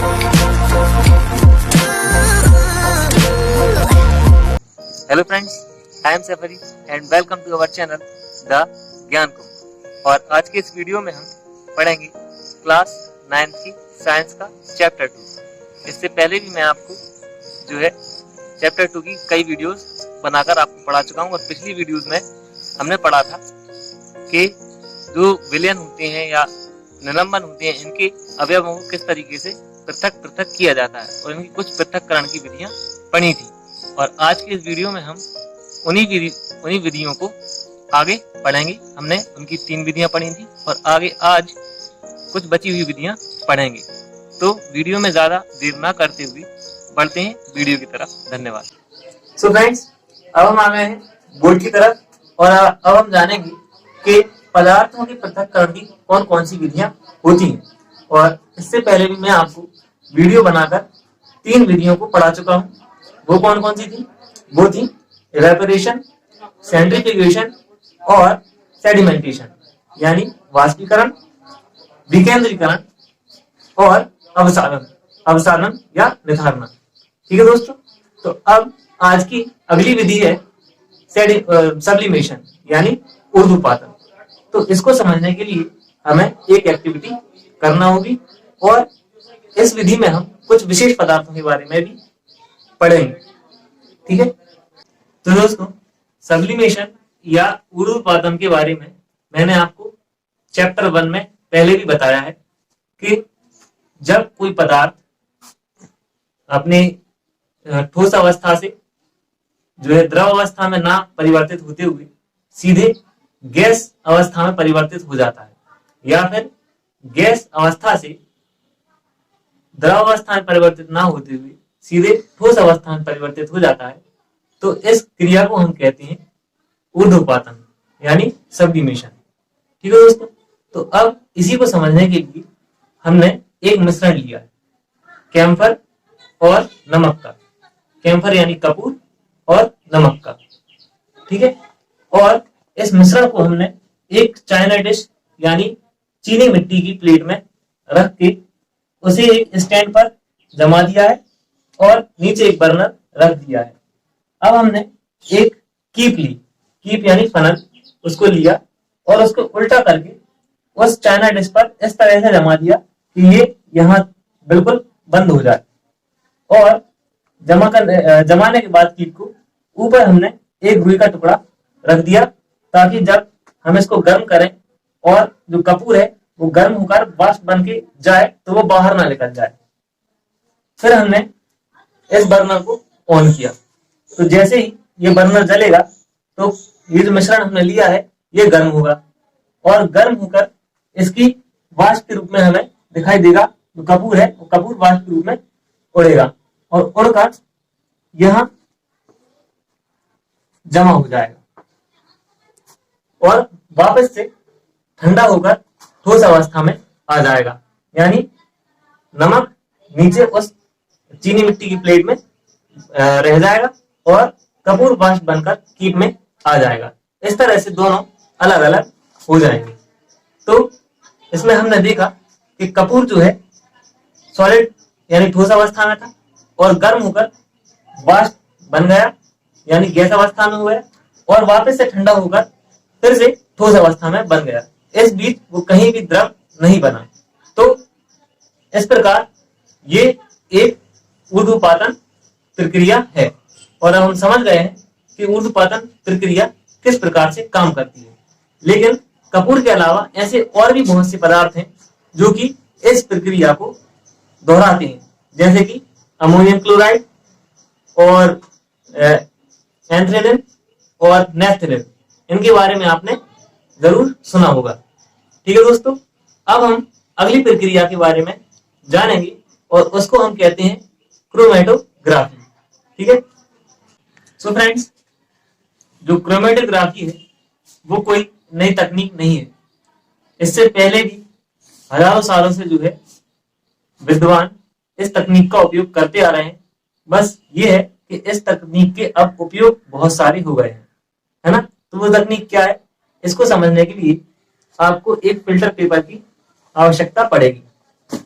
Hello friends, I am सफरी and welcome to our channel the Gyan Kumbh. और आज के इस वीडियो में हम पढ़ेंगे क्लास 9th की साइंस का चैप्टर 2। इससे पहले भी मैं आपको जो है चैप्टर 2 की कई वीडियोस बनाकर आपको पढ़ा चुका हूँ। और पिछली वीडियोस में हमने पढ़ा था कि जो विलयन होते हैं या निलंबन होते हैं, इनके अवयवों को किस तरीके से पृथक पृथक किया जाता है और इनकी कुछ पृथक्करण की विधियां पढ़ी थी। और आज के इस वीडियो में हम उन्हीं विधियों को आगे पढ़ेंगे। हमने उनकी 3 विधियां पढ़ी थी और आगे आज कुछ बची हुई विधियां पढ़ेंगे। तो वीडियो में ज्यादा देर ना करते हुए बढ़ते हैं वीडियो की तरफ। धन्यवाद। सो फ्रेंड्स, अब हम आ गए हैं बोर्ड की तरफ और अब हम जानेंगे कि पदार्थों के पृथक्करण की कौन कौन सी विधियां होती हैं। और इससे पहले भी मैं आपको वीडियो बनाकर 3 विधियों को पढ़ा चुका हूं। वो कौन कौन सी थी? वो थी इवेपोरेशन, सेंट्रीफ्यूगेशन और सेडिमेंटेशन, यानी वाष्पीकरण, विकेंद्रीकरण और अवसादन या निथारना। ठीक है दोस्तों, तो अब आज की अगली विधि है सब्लिमेशन यानी ऊर्ध्वपातन। तो इसको समझने के लिए हमें एक एक्टिविटी करना होगी और इस विधि में हम कुछ विशेष पदार्थों के बारे में भी पढ़ेंगे। ठीक है, तो दोस्तों सब्लिमेशन या ऊर्ध्वपातन के बारे में मैंने आपको चैप्टर 1 में पहले भी बताया है कि जब कोई पदार्थ अपने ठोस अवस्था से जो है द्रव अवस्था में ना परिवर्तित होते हुए सीधे गैस अवस्था में परिवर्तित हो जाता है या फिर गैस अवस्था से द्रव अवस्था में परिवर्तित ना होते हुए सीधे ठोस अवस्था में परिवर्तित हो जाता है, तो इस क्रिया को हम कहते हैं ऊर्ध्वपातन यानी सब्लिमेशन। ठीक है दोस्तों, तो अब इसी को समझने के लिए हमने एक मिश्रण लिया है कैम्फर और नमक का। कैम्फर यानी कपूर और नमक का। ठीक है, और इस मिश्रण को हमने एक चाइना डिश यानी चीनी मिट्टी की प्लेट में रख के उसे एक स्टैंड पर जमा दिया है और नीचे एक बर्नर रख दिया है। अब हमने एक कीप ली, कीप यानी फनल, उसको लिया और उसको उल्टा करके उस चाइना डिश पर इस तरह से जमा दिया कि ये यहाँ बिल्कुल बंद हो जाए। और जमाने के बाद कीप को ऊपर हमने एक रुई का टुकड़ा रख दिया ताकि जब हम इसको गर्म करें और जो कपूर है वो गर्म होकर वाष्प बन के जाए तो वो बाहर ना निकल जाए। फिर हमने इस बर्नर को ऑन किया, तो जैसे ही ये बर्नर जलेगा तो ये जो मिश्रण हमने लिया है ये गर्म होगा और गर्म होकर इसकी वाष्प के रूप में हमें दिखाई देगा। जो कपूर है वो कपूर वाष्प के रूप में उड़ेगा और उड़कर यहां जमा हो जाएगा और वापस से ठंडा होकर ठोस अवस्था में आ जाएगा। यानी नमक नीचे उस चीनी मिट्टी की प्लेट में रह जाएगा और कपूर वाष्प बनकर कीप में आ जाएगा। इस तरह से दोनों अलग अलग हो जाएंगे। तो इसमें हमने देखा कि कपूर जो है सॉलिड यानी ठोस अवस्था में था और गर्म होकर वाष्प बन गया यानी गैस अवस्था में हुआ और वापस से ठंडा होकर फिर से ठोस अवस्था में बन गया। इस बीच वो कहीं भी द्रव नहीं बना। तो इस प्रकार ये एक ऊर्ध्वपातन प्रक्रिया है। और अब हम समझ गए हैं कि ऊर्ध्वपातन प्रक्रिया किस प्रकार से काम करती है। लेकिन कपूर के अलावा ऐसे और भी बहुत से पदार्थ हैं जो कि इस प्रक्रिया को दोहराते हैं, जैसे कि अमोनियम क्लोराइड और एंथ्रेलिन और नेफ्थलीन। इनके बारे में आपने जरूर सुना होगा। ठीक है दोस्तों, अब हम अगली प्रक्रिया के बारे में जानेंगे और उसको हम कहते हैं क्रोमेटोग्राफी। ठीक है, सो फ्रेंड्स, जो क्रोमेटोग्राफी है वो कोई नई तकनीक नहीं है। इससे पहले भी हजारों सालों से जो है विद्वान इस तकनीक का उपयोग करते आ रहे हैं। बस ये है कि इस तकनीक के अब उपयोग बहुत सारे हो गए हैं, है ना। तो वो तकनीक क्या है, इसको समझने के लिए आपको एक फिल्टर पेपर की आवश्यकता पड़ेगी।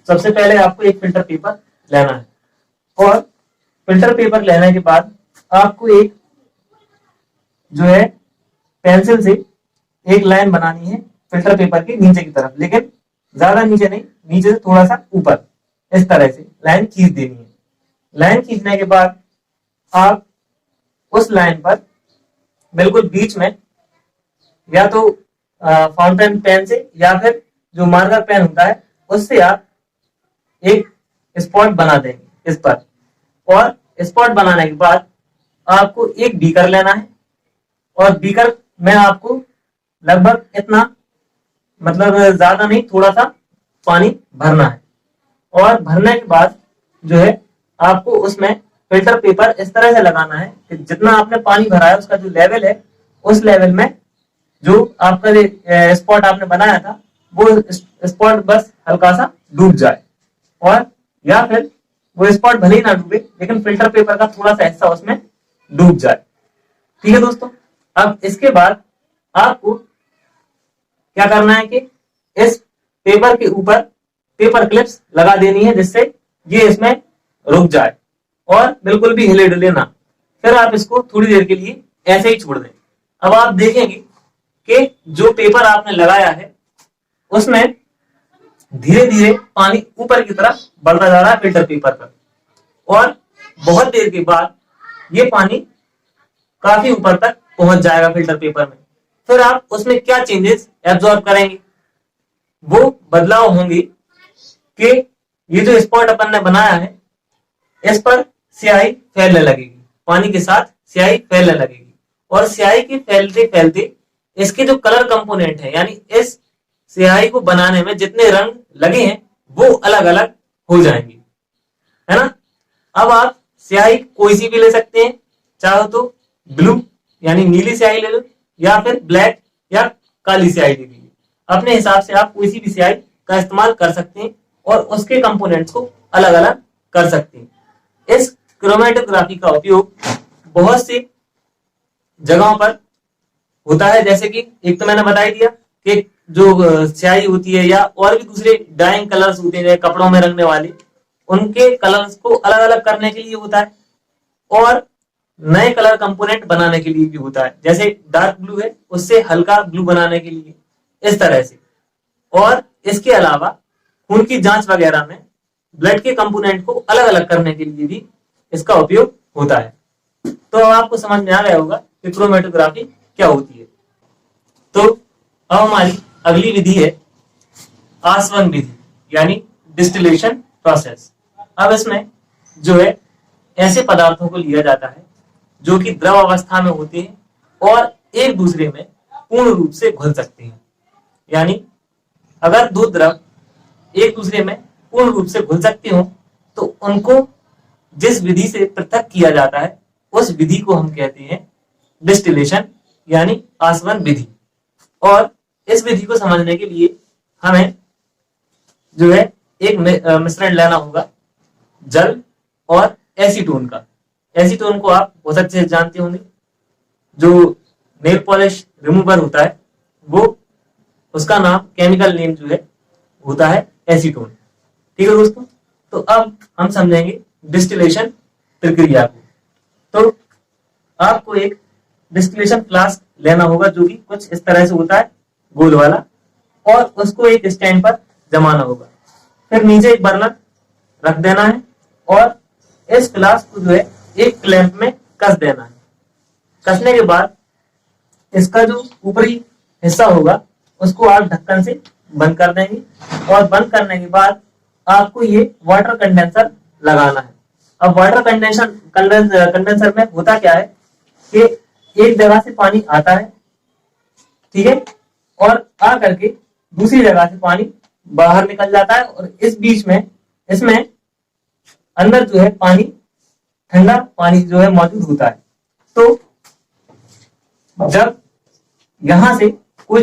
सबसे पहले आपको एक फिल्टर पेपर लेना है। और फिल्टर पेपर लेने के बाद आपको एक जो है पेंसिल से एक लाइन बनानी है फिल्टर पेपर के नीचे की तरफ, लेकिन ज्यादा नीचे नहीं, नीचे से थोड़ा सा ऊपर, इस तरह से लाइन खींच देनी है। लाइन खींचने के बाद आप उस लाइन पर बिल्कुल बीच में या तो फाउंटेन पेन से या फिर जो मार्कर पेन होता है उससे आप एक स्पॉट बना देंगे इस पर। और स्पॉट बनाने के बाद आपको एक बीकर लेना है और बीकर में आपको लगभग इतना, मतलब ज्यादा नहीं, थोड़ा सा पानी भरना है। और भरने के बाद जो है आपको उसमें फिल्टर पेपर इस तरह से लगाना है कि जितना आपने पानी भरा है उसका जो लेवल है उस लेवल में जो आपका स्पॉट आपने बनाया था वो स्पॉट बस हल्का सा डूब जाए। और या फिर वो स्पॉट भले ही ना डूबे लेकिन फिल्टर पेपर का थोड़ा सा हिस्सा उसमें डूब जाए। ठीक है दोस्तों, अब इसके बाद आपको क्या करना है कि इस पेपर के ऊपर पेपर क्लिप्स लगा देनी है जिससे ये इसमें रुक जाए और बिल्कुल भी हिले डुले ना। फिर आप इसको थोड़ी देर के लिए ऐसे ही छोड़ दें। अब आप देखेंगे कि जो पेपर आपने लगाया है उसमें धीरे धीरे पानी ऊपर की तरफ बढ़ता जा रहा है फिल्टर पेपर पर, और बहुत देर के बाद ये पानी काफी ऊपर तक पहुंच जाएगा फिल्टर पेपर में। फिर आप उसमें क्या चेंजेस एब्जॉर्ब करेंगे, वो बदलाव होंगे कि ये जो स्पॉट अपन ने बनाया है इस पर स्याही फैलने लगेगी, पानी के साथ स्याही फैलने लगेगी। और स्याही के फैलते फैलते इसके जो कलर कंपोनेंट है, यानी इस स्याही को बनाने में जितने रंग लगे हैं वो अलग अलग हो जाएंगे, है ना। अब आप स्याही कोई सी भी ले सकते हैं, चाहो तो ब्लू यानी नीली स्याही ले लो या फिर ब्लैक या काली स्याही ले लीजिए। अपने हिसाब से आप कोई सी भी स्याही का इस्तेमाल कर सकते हैं और उसके कंपोनेंट्स को अलग अलग कर सकते हैं। इस क्रोमेटोग्राफी का उपयोग बहुत सी जगहों पर होता है, जैसे कि एक तो मैंने बता ही दिया कि जो स्याही होती है या और भी दूसरे डाइंग कलर्स होते हैं कपड़ों में रंगने वाले, उनके कलर्स को अलग अलग करने के लिए होता है और नए कलर कंपोनेंट बनाने के लिए भी होता है। जैसे डार्क ब्लू है उससे हल्का ब्लू बनाने के लिए, इस तरह से। और इसके अलावा खून की जांच वगैरह में ब्लड के कंपोनेंट को अलग अलग करने के लिए भी इसका उपयोग होता है। तो अब आपको समझ में आ गया होगा कि क्रोमेटोग्राफी क्या होती है। तो अब हमारी अगली विधि है आसवन विधि, यानी डिस्टिलेशन प्रोसेस। अब इसमें जो है ऐसे पदार्थों को लिया जाता है जो कि द्रव अवस्था में होते हैं और एक दूसरे में पूर्ण रूप से घुल सकते हैं। यानी अगर दो द्रव एक दूसरे में पूर्ण रूप से घुल सकते हो तो उनको जिस विधि से पृथक किया जाता है उस विधि को हम कहते हैं डिस्टिलेशन यानी आसवन विधि। और इस विधि को समझने के लिए हमें जो है एक मिश्रण लेना होगा जल और एसीटोन का। एसीटोन को आप बहुत अच्छे से जानते होंगे, जो नेल पॉलिश रिमूवर होता है वो, उसका नाम, केमिकल नेम जो है होता है एसीटोन। ठीक है दोस्तों, तो अब हम समझेंगे डिस्टिलेशन प्रक्रिया को। तो आपको एक डिस्टिलेशन फ्लास्क लेना होगा जो कि कुछ इस तरह से होता है, गोल वाला, और उसको एक स्टैंड पर जमाना होगा। फिर नीचे एक बर्नर रख देना है और इस फ्लास्क को जो है एक क्लैंप में कस देना है। कसने के बाद इसका जो ऊपरी हिस्सा होगा उसको आप ढक्कन से बंद कर देंगे और बंद करने के बाद आपको ये वाटर कंडेंसर लगाना है। अब वाटर कंडेंसर में होता क्या है कि एक जगह से पानी आता है, ठीक है, और आ करके दूसरी जगह से पानी बाहर निकल जाता है और इस बीच में इसमें अंदर जो है पानी, ठंडा पानी जो है मौजूद होता है। तो जब यहां से कोई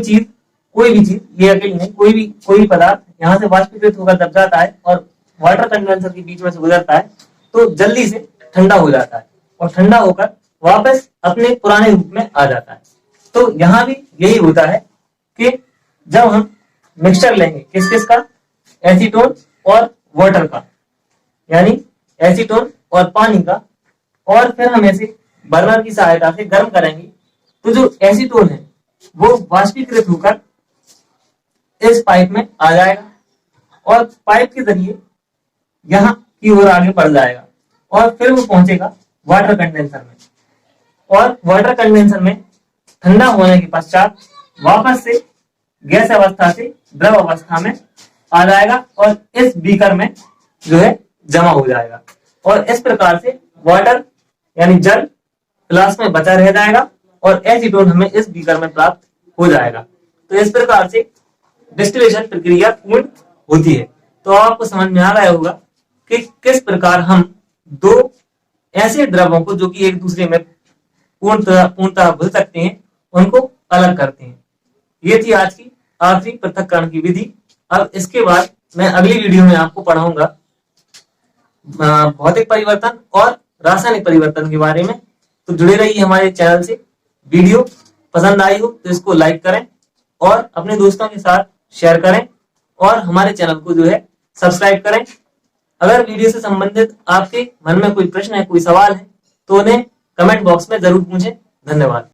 भी चीज, ये अकेली नहीं, कोई भी पदार्थ यहां से वाष्पीकृत होकर जब जाता है और वाटर कंडेंसर के बीच में से गुजरता है तो जल्दी से ठंडा हो जाता है और ठंडा होकर वापस अपने पुराने रूप में आ जाता है। तो यहां भी यही होता है कि जब हम मिक्सचर लेंगे किस का, एसीटोन और वाटर का, यानी एसीटोन और पानी का, और फिर हम ऐसे बर्नर की सहायता से गर्म करेंगे तो जो एसीटोन है वो वाष्पीकृत होकर इस पाइप में आ जाएगा और पाइप के जरिए यहाँ की ओर आगे बढ़ जाएगा और फिर वो पहुंचेगा वाटर कंडेंसर में, और वाटर कंडेंसर में ठंडा होने के पश्चात वापस से गैस अवस्था से द्रव अवस्था में आ जाएगा और इस बीकर में जो है जमा हो जाएगा, और इस प्रकार से वाटर यानी जल फ्लास्क में बचा रह जाएगा और एसीटोन हमें इस बीकर में प्राप्त हो जाएगा। तो इस प्रकार से डिस्टिलेशन प्रक्रिया पूर्ण होती है। तो आपको समझ में आ रहा होगा कि किस प्रकार हम दो ऐसे द्रवों को जो कि एक दूसरे में पूर्णतः घुल सकते हैं उनको अलग करते हैं। ये थी आज की आखिरी पृथक्करण की विधि। अब इसके बाद मैं अगली वीडियो में आपको पढ़ाऊंगा भौतिक परिवर्तन और रासायनिक परिवर्तन के बारे में। तो जुड़े रहिए हमारे चैनल से। वीडियो पसंद आई हो तो इसको लाइक करें और अपने दोस्तों के साथ शेयर करें और हमारे चैनल को जो है सब्सक्राइब करें। अगर वीडियो से संबंधित आपके मन में कोई प्रश्न है, कोई सवाल है तो उन्हें कमेंट बॉक्स में जरूर पूछें। धन्यवाद।